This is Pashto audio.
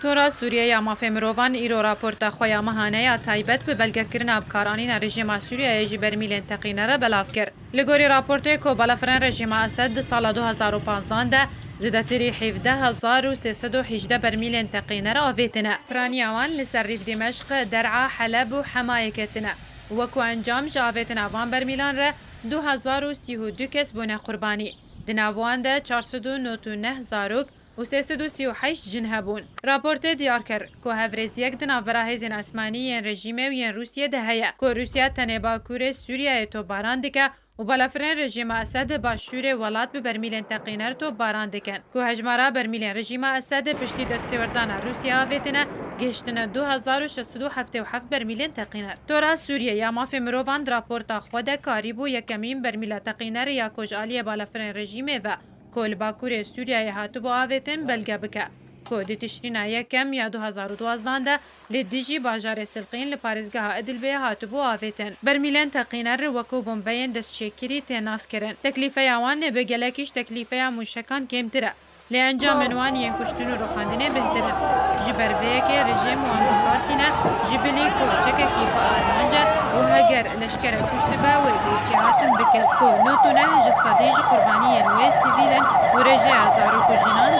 تورا سوریه یا مافی مروان ایرو راپورتا خویا مهانه یا تایبت به بلگکرین ابکارانین رژیم سوریه جی برمیلین تقینره بلاف کرد. لگوری راپورته که بلافرن رژیم اسد سال 2015 ده زیادتری 17318 برمیل تقینره آویتنه. پرانیاوان لسر ریف دمشق، درعا، حلب و حمایه کتنه. وکو انجام جاویتنه وان برمیلان ره 2032 کس بونه قربانی. دناوان ده 499 زاروک و 338 جن هبون. راپورت دیار کرد که هفرزیک دناورا هیزن اسمانی ین رژیمه و ین روسیه ده هیا. که روسیه تنبا کوره سوریه تو باران دکه و بالافرین رژیم اسد باشور ولات به برمیلین تقینر تو باران دکن. که هجمارا برمیلین رژیم اسد پشتی دستوردان روسیه آویتنه گشتنه 2677 برمیلین تقینر. تورا سوریه یا مافی مروان راپورتا خود کاریبو یکمین برمیل تقینر یا کجالی بالافرین رژیمه و کل باکور سوریه هاتو با آویتن بلگه بکه. که تشرین یکم یا 2012 ده لدیجی باجار سلقین لپارزگاه ادلبه هاتو با آویتن. برمیلین تقینر وکو بمبین دست شکری تناس کرن. تکلیفه یوان بگلکیش تکلیفه موشکان کمتره. لانجام منوان ین کشتن و روخاندنه بهترن. جبروه که رژیم و انتقارتینه جبلی که چکه کیف آرمانجه و هگر لشکر کشتبه و که هاتن بکل که نوتونه جسادیج قربانی نوی سیویلن و رژه ازارو کجینان